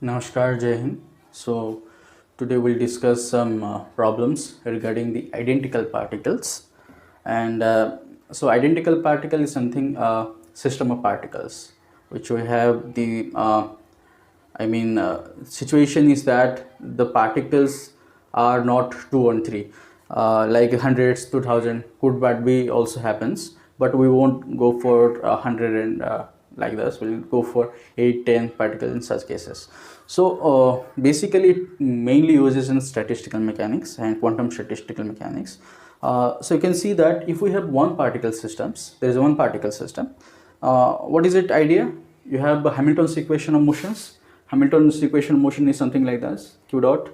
Namaskar, Jai Hind. So, today we'll discuss some problems regarding the identical particles. And identical particle is something, system of particles, which we have the, situation is that the particles are not 2 and 3, like hundreds, 2000 could but be also happens, but we won't go for 100 and like this. We'll go for 8, 10 particles in such cases. So basically it mainly uses in statistical mechanics and quantum statistical mechanics. So you can see that if we have one particle systems, there is one particle system. What is it idea? You have Hamilton's equation of motions. Hamilton's equation of motion is something like this: q dot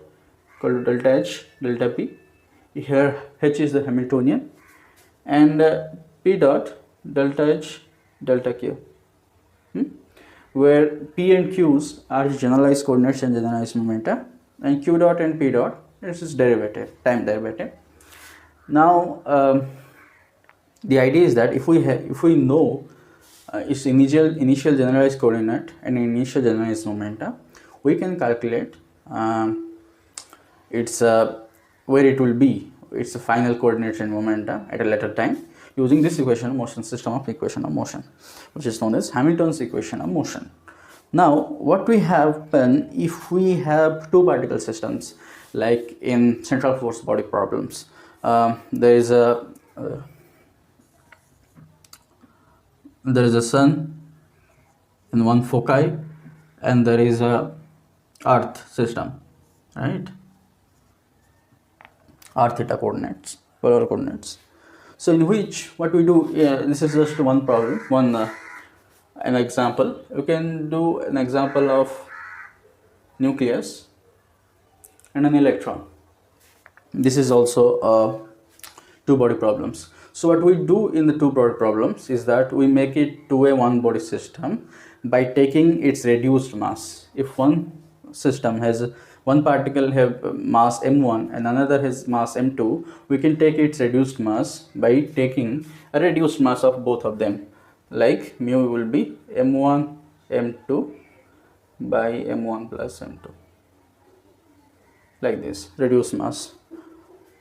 equal to delta h delta p. Here h is the Hamiltonian, and p dot delta h delta q, where p and q's are generalized coordinates and generalized momenta, and q dot and p dot is its derivative, time derivative. Now the idea is that if we know its initial generalized coordinate and initial generalized momenta, we can calculate its where it will be, its final coordinates and momenta at a later time, using this equation of motion, system of equation of motion, which is known as Hamilton's equation of motion. Now what we have done, if we have two particle systems, like in central force body problems, there is a sun in one foci and there is a earth system, right? R theta coordinates, polar coordinates. So in which what we do, this is just one problem, an example. You can do an example of nucleus and an electron. This is also two body problems. So what we do in the two body problems is that we make it to a one body system by taking its reduced mass. If one system has one particle have mass m1 and another has mass m2, we can take its reduced mass by taking a reduced mass of both of them, like mu will be m1 m2 by m1 plus m2, like this, reduced mass.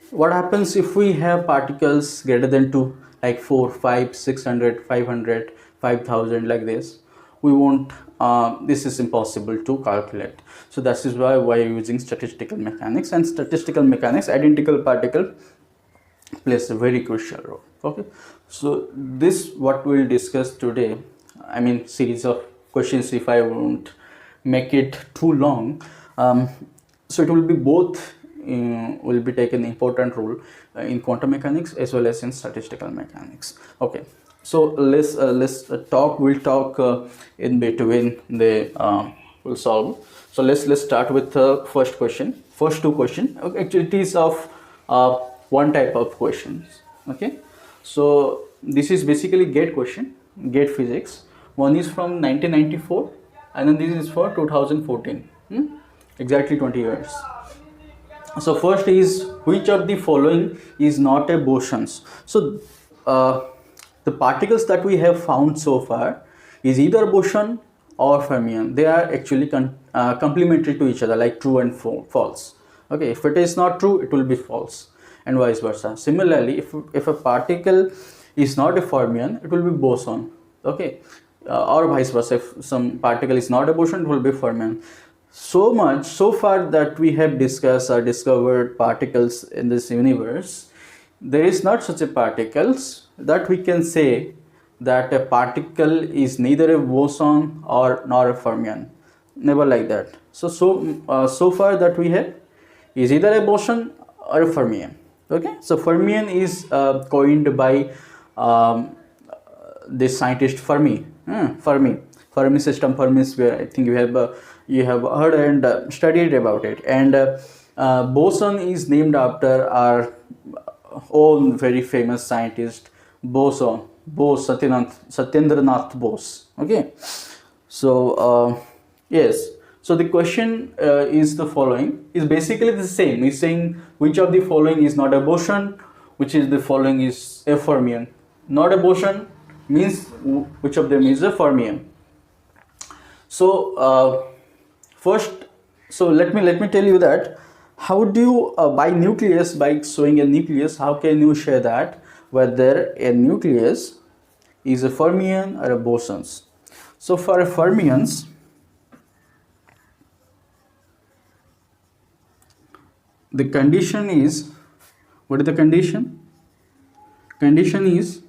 What happens if we have particles greater than 2, like 4, 5, 600, 500, 5000, like this? We won't, this is impossible to calculate. So that is why we are using statistical mechanics, and statistical mechanics, identical particle plays a very crucial role. Okay, so this what we will discuss today. I mean, series of questions, if I won't make it too long. So it will be both will be taken important role in quantum mechanics as well as in statistical mechanics. Okay, so let's talk. We'll talk in between the we'll solve. So let's start with the first question. First two questions. Okay, actually it is of one type of questions. Okay, so this is basically GATE question, GATE physics. One is from 1994 and then this is for 2014. Exactly 20 years. So first is, which of the following is not a boson? So the particles that we have found so far is either boson or fermion. They are actually complementary to each other, like true and false. Okay, if it is not true, it will be false, and vice versa. Similarly, if a particle is not a fermion, it will be boson. Okay, or vice versa. If some particle is not a boson, it will be fermion. So far that we have discussed or discovered particles in this universe, there is not such a particles that we can say that a particle is neither a boson or nor a fermion. Never like that. So far that we have is either a boson or a fermion. Okay, so fermion is coined by this scientist Fermi. Fermi system, Fermi sphere. I think you have heard and studied about it. And boson is named after our own very famous scientist, Bose, Satyendranath Bose. Okay, so yes. So the question is the following, is basically the same. It's saying which of the following is not a boson, which is the following is a fermion. Not a boson means which of them is a fermion. So first, so let me tell you that how do you by nucleus, by showing a nucleus, how can you share that whether a nucleus is a fermion or a bosons. So for a fermions, the condition is, what is the condition? Condition is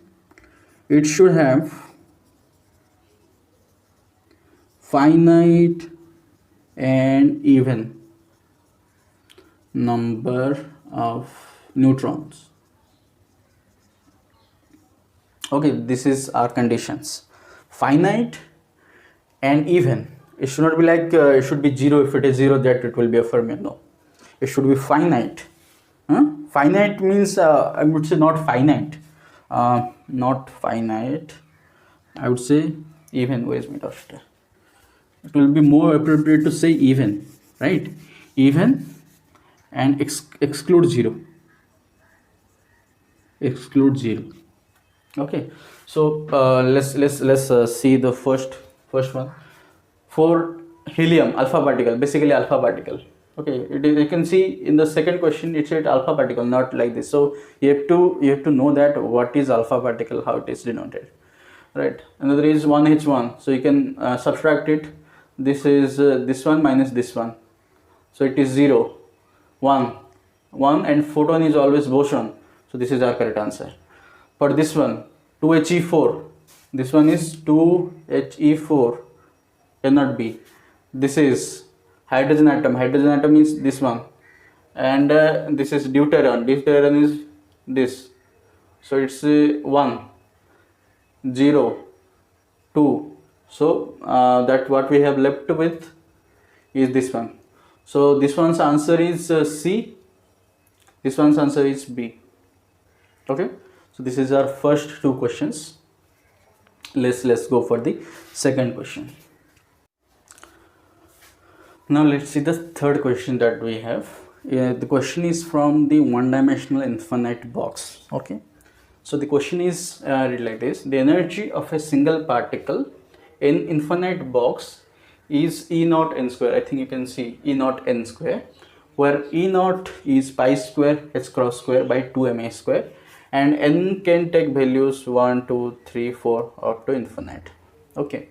it should have finite and even number of neutrons. Okay, this is our conditions. Finite and even. It should not be like it should be zero. If it is zero, that it will be a fermion. No, it should be finite. Finite means I would say not finite. Not finite. I would say even. Where is my doctor? It will be more appropriate to say even, right? Even and exclude zero. Exclude zero. Okay, so let's see the first one. For helium, alpha particle, basically alpha particle. Okay, you can see in the second question it said alpha particle, not like this. So you have to know that what is alpha particle, how it is denoted, right? Another is 1H1, so you can subtract it. This is this one minus this one, so it is 0, 1, and photon is always boson, so this is our correct answer. For this one, 2He4, this one is 2He4, cannot be. This is hydrogen atom is this one, and this is deuteron is this, so it's 1, 0, 2. So that what we have left with is this one. So this one's answer is C, this one's answer is B. Okay, so this is our first two questions. Let's go for the second question. Now let's see the third question that we have. The question is from the one-dimensional infinite box. Okay, so the question is like this: the energy of a single particle in infinite box is E naught n square. I think you can see E naught n square, where E naught is pi square h cross square by 2ma square, and n can take values 1, 2, 3, 4 up to infinite. Okay,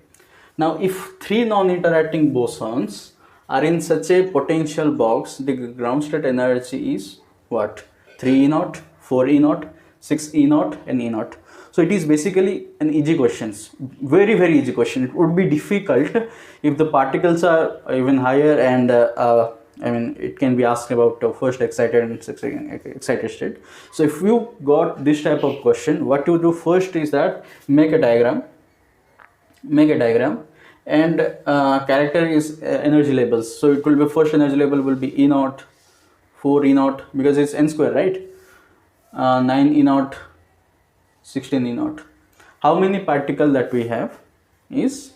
now if three non-interacting bosons are in such a potential box, the ground state energy is what? 3 E naught, 4 E naught, 6 E naught, and E naught. So it is basically an easy questions, very easy question. It would be difficult if the particles are even higher, and I mean it can be asked about first excited and excited state. So if you got this type of question, what you do first is that make a diagram, and character is energy labels. So it will be first energy label will be E naught, 4 E naught, because it's n square, right? 9 E naught, 16 E naught. How many particle that we have is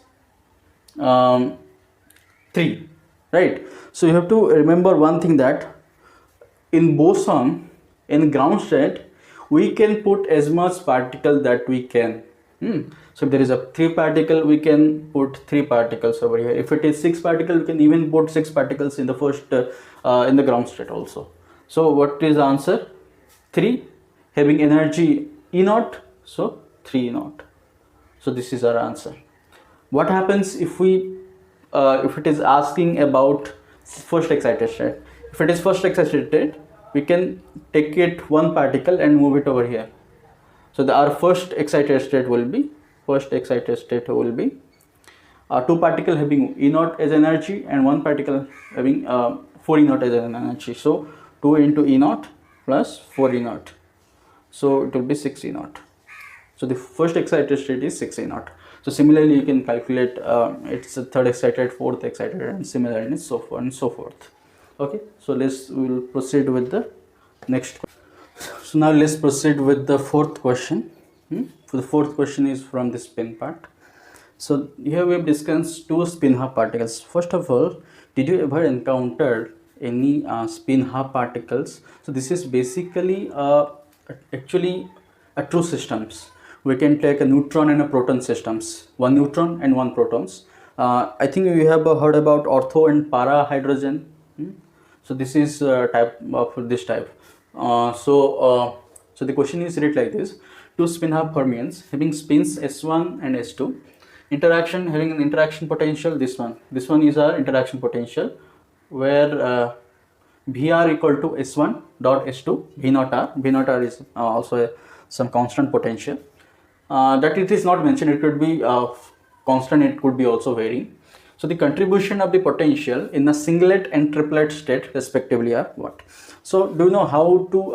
3, right? So you have to remember one thing, that in boson, in ground state, we can put as much particle that we can. So if there is a 3 particle, we can put 3 particles over here. If it is 6 particle, we can even put 6 particles in the first in the ground state also. So what is the answer? 3, having energy E naught, so 3 E naught. So this is our answer. What happens if we if it is asking about first excited state? If it is first excited state, we can take it one particle and move it over here. So our first excited state will be 2 particle having E naught as energy and 1 particle having 4 E naught as an energy. So 2 into E naught plus 4 E naught, so it will be 6 E naught. So the first excited state is 6 E naught. So similarly you can calculate it's a third excited, fourth excited, and similarly and so forth and so forth. Okay, so we will proceed with the next question. So now let's proceed with the fourth question. So the fourth question is from the spin part. So here we have discussed two spin half particles. First of all, did you ever encounter any spin half particles? So this is basically actually a true systems. We can take a neutron and a proton systems, 1 neutron and 1 protons. I think you have heard about ortho and para hydrogen. So this is type of this type. So the question is read like this: two spin-half fermions having spins S1 and S2, interaction having an interaction potential. This one is our interaction potential, where Vr equal to S1 dot S2 V naught R. V naught R is also some constant potential. That it is not mentioned. It could be constant. It could be also varying. So the contribution of the potential in the singlet and triplet state respectively are what? So do you know how to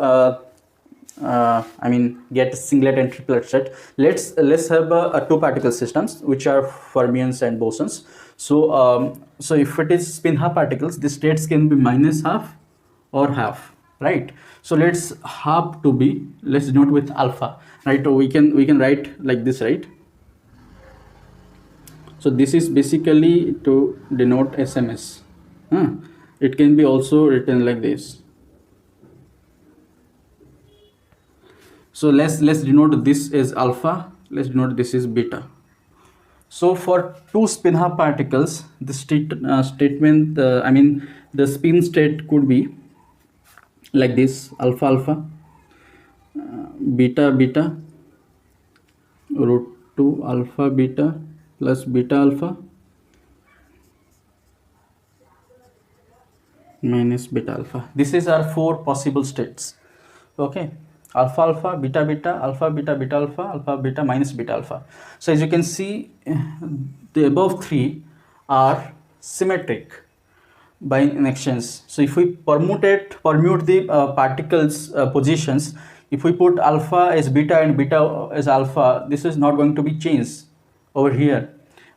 get singlet and triplet state? Let's have two particle systems which are fermions and bosons. So if it is spin half particles, the states can be minus half or half, right? So let's half to be, let's denote with alpha, right? Or we can write like this, right? So this is basically to denote SMS. It can be also written like this. So let's denote this as alpha. Let's denote this is beta. So for two spin half particles, the the spin state could be like this: alpha alpha, beta beta, root 2 alpha beta plus beta alpha minus beta alpha. This is our four possible states. Okay, alpha alpha, beta beta, alpha beta, beta alpha beta minus beta alpha. So as you can see, the above three are symmetric by an exchange. So if we permute the particles positions, if we put alpha as beta and beta as alpha, this is not going to be changed over here.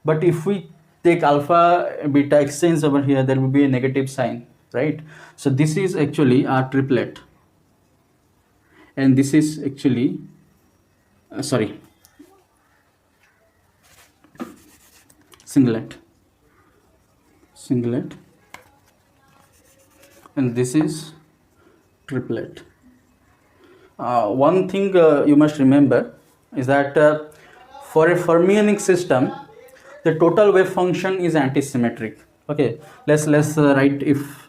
But if we take alpha beta exchange over here, there will be a negative sign, right? So this is actually our triplet, and this is actually singlet, and this is triplet. One thing you must remember is that for a fermionic system, the total wave function is antisymmetric. Okay, let's write if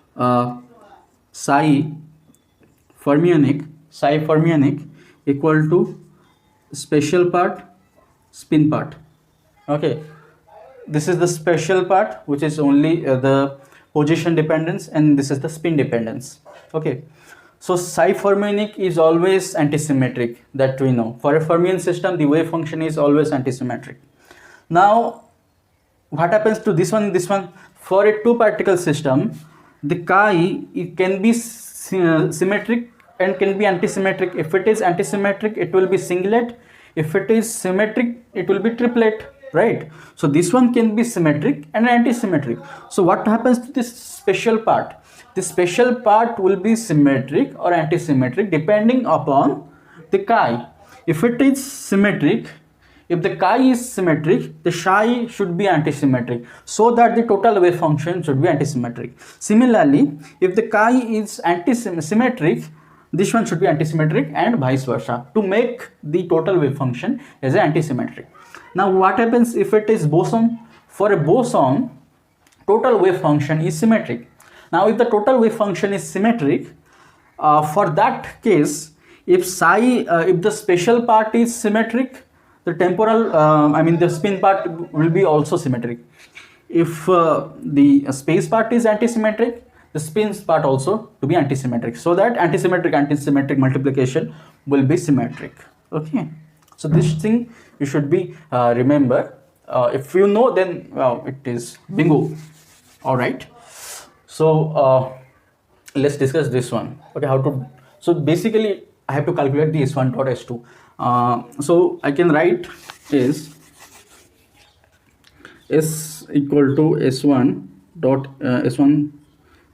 psi fermionic equal to special part, spin part. Okay, this is the special part, which is only the position dependence, and this is the spin dependence. Okay, so psi fermionic is always antisymmetric, that we know. For a fermion system, the wave function is always antisymmetric. Now what happens to this one? For a two particle system, the chi, it can be symmetric and can be antisymmetric. If it is antisymmetric, it will be singlet. If it is symmetric, it will be triplet, right? So this one can be symmetric and antisymmetric. So what happens to this special part? The special part will be symmetric or antisymmetric depending upon the chi. If it is symmetric, if the chi is symmetric, the psi should be antisymmetric, so that the total wave function should be antisymmetric. Similarly, if the chi is antisymmetric, this one should be antisymmetric, and vice versa, to make the total wave function as antisymmetric. Now what happens if it is boson? For a boson, total wave function is symmetric. Now if the total wave function is symmetric, for that case, if the special part is symmetric, the temporal the spin part will be also symmetric. If the space part is antisymmetric, the spin part also to be antisymmetric, so that antisymmetric multiplication will be symmetric. Okay, so this thing you should be remember. If you know, then it is bingo. All right, so let's discuss this one. Okay, how to, so basically I have to calculate the S1 dot S2. So I can write is S equal to S1 dot S1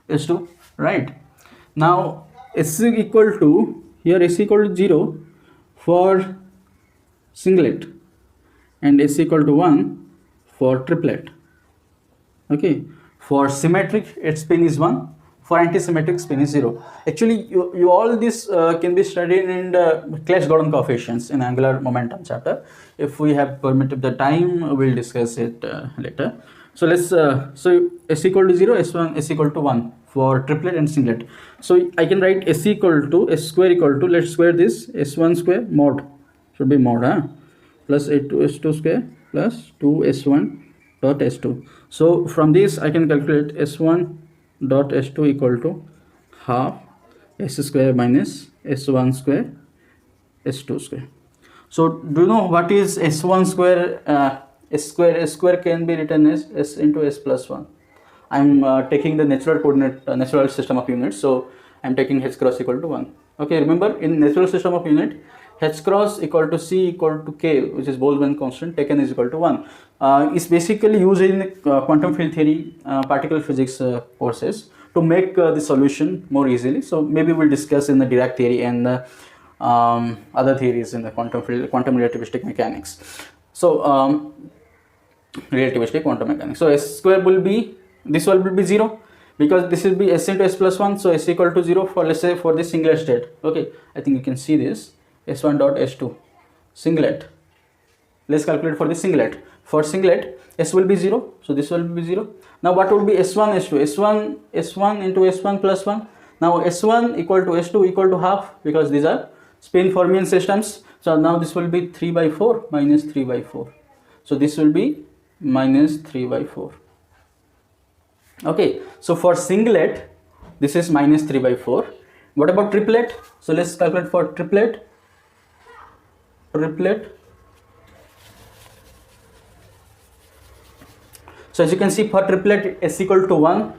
S2, right? Now S equal to, here S equal to 0 for singlet and S equal to 1 for triplet. Okay, for symmetric its spin is 1, for antisymmetric spin is 0. Actually you all this can be studied in the Clash-Gordon coefficients in angular momentum chapter. If we have permitted the time, we'll discuss it later. So let's so s equal to 0, s1 s equal to 1 for triplet and singlet. So I can write s equal to s square equal to, let's square this, s1 square mod, should be mod, plus s2 square plus 2s1 dot s2. So from this I can calculate s1 dot s2 equal to half s square minus s1 square s2 square. So do you know what is s1 square? S square can be written as s into s plus 1. I'm taking the natural coordinate, natural system of units, so I'm taking h cross equal to 1. Okay, remember in natural system of unit, h cross equal to c equal to k, which is Boltzmann constant, taken is equal to 1. It's basically used in quantum field theory, particle physics courses to make the solution more easily. So maybe we'll discuss in the Dirac theory and other theories in the quantum field, quantum relativistic mechanics. So relativistic quantum mechanics. So s square will be, this one will be 0 because this will be s into s plus 1. So s equal to 0 for, let's say, for this singlet state. Okay, I think you can see this s1 dot s2 singlet. Let's calculate for the singlet. For singlet, s will be 0, so this will be 0. Now what would be s1 s2? S1 into s1 plus 1. Now s1 equal to s2 equal to half, because these are spin fermion systems. So now this will be 3 by 4 minus 3 by 4. So this will be minus 3 by 4. Okay, so for singlet, this is minus 3 by 4. What about triplet? So let's calculate for triplet. So as you can see, for triplet, s equal to 1.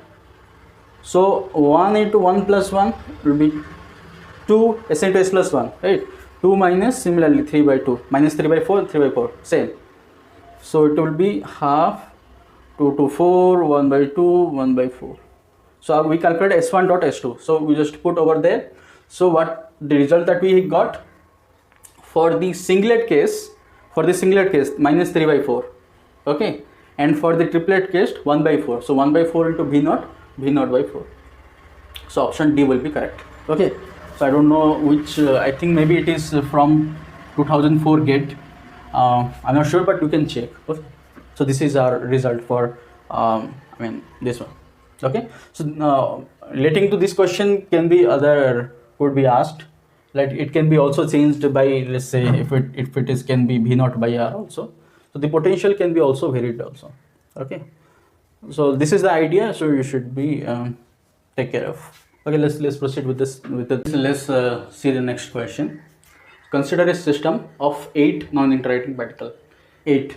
So 1 into 1 plus 1 will be 2 s into s plus 1, right? 2 minus, similarly 3 by 2, minus 3 by 4, 3 by 4, same. So it will be half, 2 to 4, 1 by 2, 1 by 4. So we calculate s1 dot s2. So we just put over there. So what the result that we got for the singlet case, minus 3 by 4. Okay, and for the triplet case 1 by 4. So 1 by 4 into v naught by 4. So option D will be correct. Okay, so I don't know which, I think maybe it is from 2004 gate. I'm not sure, but you can check. Okay. So this is our result for this one. Okay, so relating to this question can be other, could be asked, like it can be also changed by, let's say, if it is can be v naught by r also. So the potential can be also varied also. Okay, so this is the idea, so you should be take care of. Okay, let's proceed with this. Let's see the next question. Consider a system of 8 non-interacting particles. 8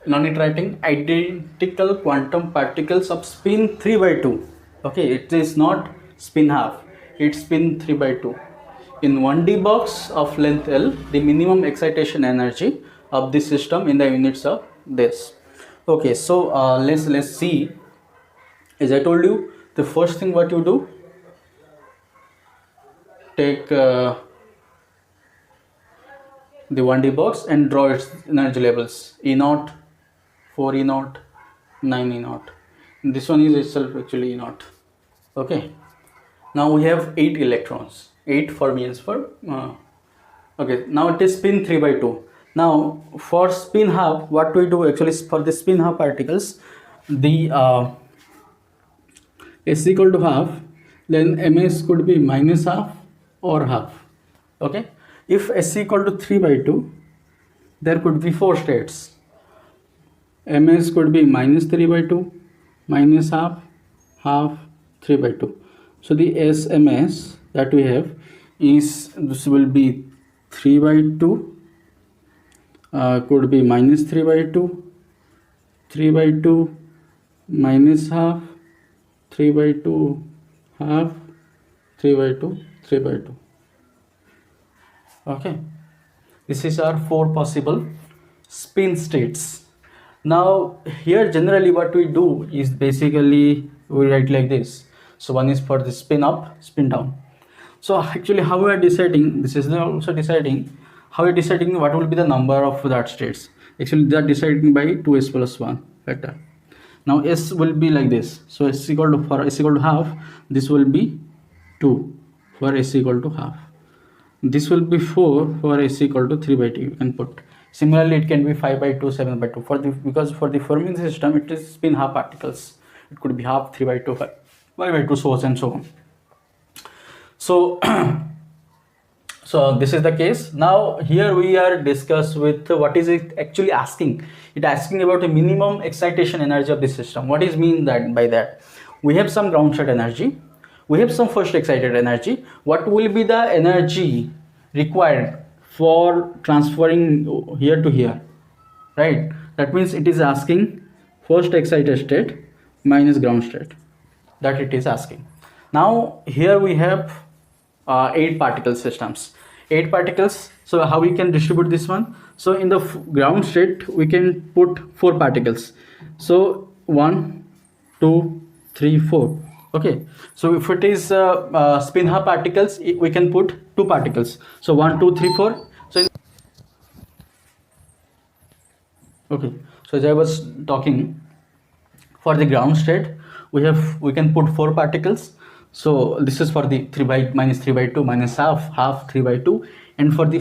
non-interacting identical quantum particles of spin 3 by 2. Okay, it is not spin half, it's spin 3 by 2. In 1D box of length L, the minimum excitation energy of this system in the units of this. Okay, so let's see. As I told you, the first thing what you do, take the 1D box and draw its energy levels: E naught, 4 E naught, 9 E naught. This one is itself actually E naught. Okay, now we have 8 electrons, 8 fermions for okay, now it is spin 3 by 2. Now for spin half, what we do actually, for the spin half particles, the s equal to half, then ms could be minus half or half. Okay, if s equal to 3 by 2, there could be 4 states. ms could be minus 3 by 2, minus half, half, 3 by 2. So the sms that we have is, this will be 3 by 2, could be minus 3 by 2, 3 by 2, minus half, 3 by 2, half, 3 by 2, 3 by 2. Okay, this is our 4 possible spin states. Now here generally what we do is basically we write like this. So one is for the spin up, spin down. So actually how we are deciding, this is also deciding, how we are deciding what will be the number of that states. Actually they are deciding by 2s plus 1 factor. Now s will be like this. So s equal to, for s equal to half, this will be 2 for s equal to half. This will be 4 for s equal to 3 by 2. You can put Similarly, it can be 5 by 2, 7 by 2. Because for the Fermi system, it is spin half particles. It could be half, 3 by 2, 5 by 2, so on and so on. So, so this is the case. Now here we are discuss with what is it actually asking. It asking about the minimum excitation energy of the system. What is mean that by that? We have some ground state energy. We have some first excited energy. What will be the energy required for transferring here to here, right? That means it is asking first excited state minus ground state, that it is asking. Now here we have 8 particle systems, 8 particles. So how we can distribute this one? So in the ground state we can put 4 particles. So 1 2 3 4. Okay, so if it is spin half particles, we can put 2 particles. So 1 2 3 4. So okay, so as I was talking, for the ground state we can put 4 particles. So this is for the 3 by minus 3 by 2 minus half 3 by 2. And for the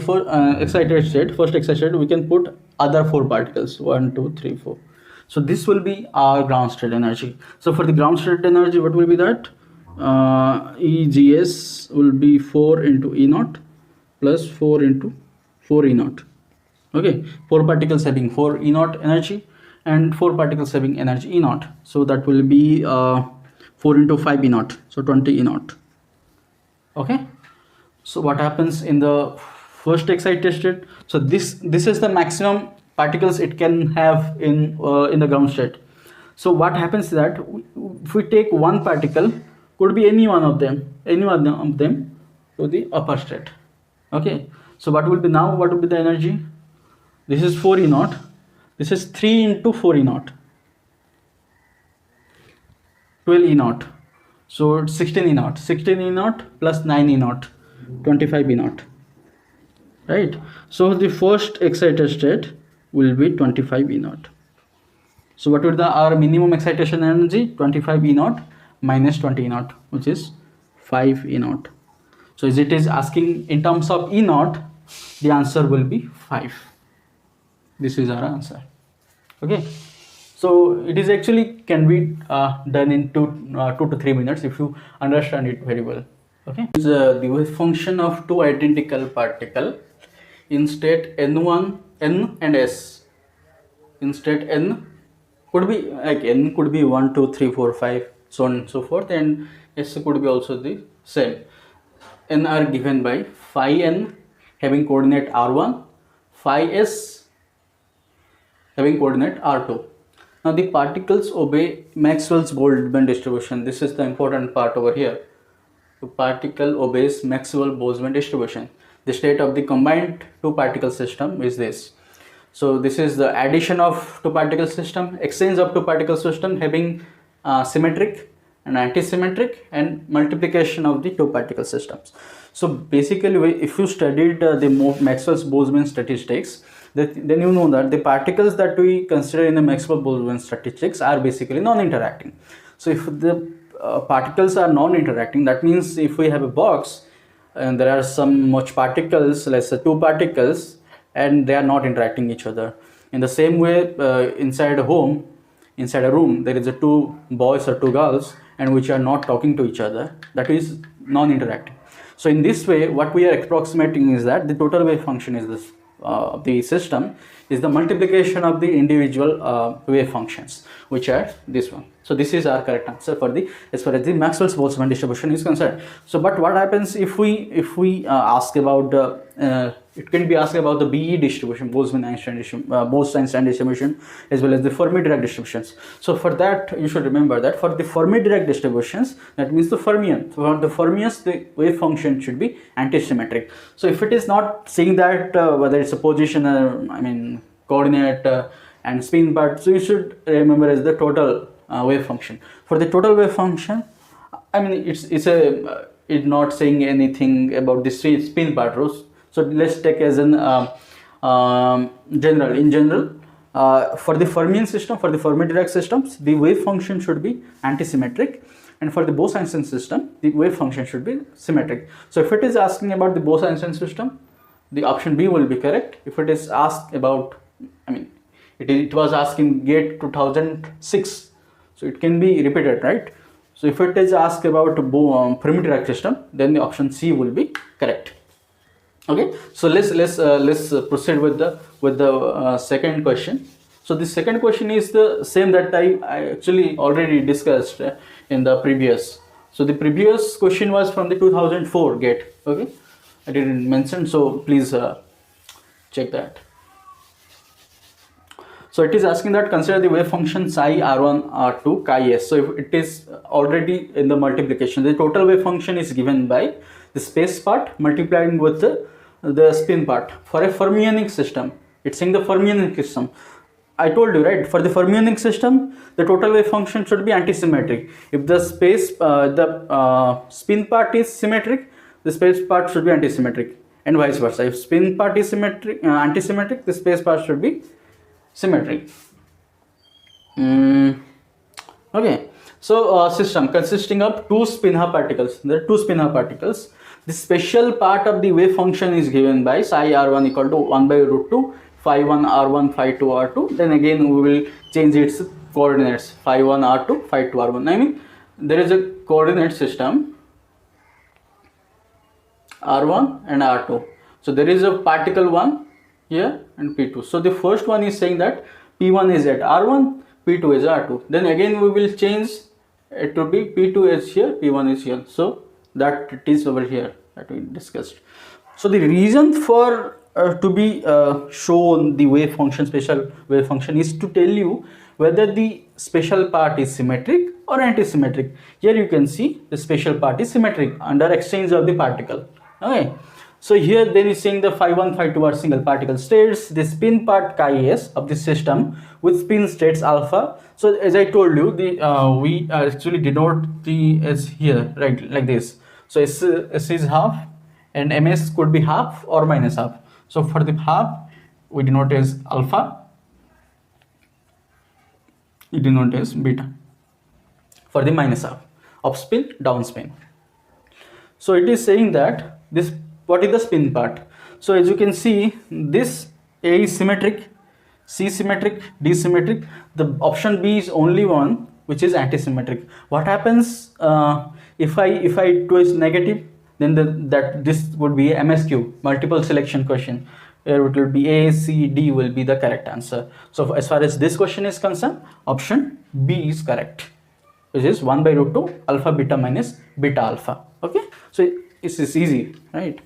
excited state, first excited state, we can put other 4 particles, 1 2 3 4. So this will be our ground state energy. So for the ground state energy, what will be that? EGS will be 4 into E naught plus 4 into 4 E naught. Okay, 4 particles having 4 E naught energy and 4 particles having energy E naught. So that will be 4 into 5 E naught, so 20 E naught. Okay, so what happens in the first excited state? So this is the maximum particles it can have in the ground state. So what happens is that if we take one particle, could be any one of them to the upper state. Okay, so what will be now? What will be the energy? This is 4 E naught. This is 3 into 4 E naught, 12 E naught. So it's 16 E naught. 16 E naught plus 9 E naught, 25 E naught. Right. So the first excited state will be 25 E naught. So what would our minimum excitation energy? 25 E naught minus 20 E naught, which is 5 E naught. So as it is asking in terms of E naught, the answer will be 5. This is our answer. Okay. So it is actually can be done in 2 to 3 minutes if you understand it very well. Okay. The wave function of 2 identical particle in state n1, n and s. In state n could be like n could be 1 2 3 4 5 so on and so forth, and s could be also the same. N are given by phi n having coordinate r1, phi s having coordinate r2. Now the particles obey Maxwell's Boltzmann distribution. This is the important part over here. The particle obeys Maxwell-Boltzmann distribution. The state of the combined 2 particle system is this. So this is the addition of 2 particle system, exchange of 2 particle system having symmetric and anti-symmetric, and multiplication of the 2 particle systems. So basically, if you studied the Maxwell's Boltzmann statistics, then you know that the particles that we consider in the Maxwell-Boltzmann statistics are basically non-interacting. So if the particles are non-interacting, that means if we have a box and there are some much particles, let's say 2 particles, and they are not interacting each other. In the same way, inside a room, there is a 2 boys or 2 girls, and which are not talking to each other. That is non-interacting. So in this way, what we are approximating is that the total wave function is this. The system is the multiplication of the individual wave functions, which are this one. So this is our correct answer for the as far as the Maxwell's Boltzmann distribution is concerned. So but what happens if we ask about it can be asked about the BE distribution, Boltzmann-Einstein distribution, as well as the Fermi-Dirac distributions. So for that, you should remember that for the Fermi-Dirac distributions, that means the fermion. For the fermions, the wave function should be antisymmetric. So if it is not saying that whether it's a position, coordinate and spin part, so you should remember as the total wave function. For the total wave function, it's not saying anything about the spin part rows. So let's take as an general. In general, for the fermion system, for the Fermi-Dirac systems, the wave function should be antisymmetric, and for the Bose-Einstein system, the wave function should be symmetric. So if it is asking about the Bose-Einstein system, the option B will be correct. If it is asked about, I mean, it was asked in GATE 2006, so it can be repeated, right? So if it is asked about perimeter rack system, then the option C will be correct. Okay, so let's proceed with the second question. So the second question is the same that I actually already discussed in the previous. So the previous question was from the 2004 GATE. Okay, I didn't mention, so please check that. So it is asking that consider the wave function psi r1 r2 chi s. So if it is already in the multiplication, the total wave function is given by the space part multiplying with the spin part. For a fermionic system, it's saying the fermionic system. I told you, right, for the fermionic system, the total wave function should be antisymmetric. If the spin part is symmetric, the space part should be antisymmetric, and vice versa. If spin part is symmetric, antisymmetric, the space part should be symmetric. Okay, so system consisting of two spin-half particles. There are two spin-half particles. The special part of the wave function is given by psi r1 equal to 1 by root 2 phi 1 r1 phi 2 r2. Then again we will change its coordinates, phi 1 r2 phi 2 r1. I mean, there is a coordinate system r1 and r2. So there is a particle 1 here and p2. So the first one is saying that p1 is at r1, p2 is r2. Then again we will change it to be p2 is here, p1 is here. So that it is over here that we discussed. So the reason for to be shown the wave function, special wave function, is to tell you whether the special part is symmetric or antisymmetric. Here you can see the special part is symmetric under exchange of the particle. Okay, so here then is saying the phi 1 phi 2 are single particle states. The spin part chi s of the system with spin states alpha. So as I told you, the we actually denote the as here, right, like this. So S is half and ms could be half or minus half. So for the half we denote as alpha, we denote as beta. For the minus half of spin, down spin. So it is saying that this, what is the spin part? So as you can see, this A is symmetric, C symmetric, D symmetric. The option B is only one which is antisymmetric. What happens if I twist negative? Then this would be a MSQ, multiple selection question. Here it will be A, C, D will be the correct answer. So as far as this question is concerned, option B is correct, which is 1 by root 2 alpha beta minus beta alpha. Okay, so this is easy, right?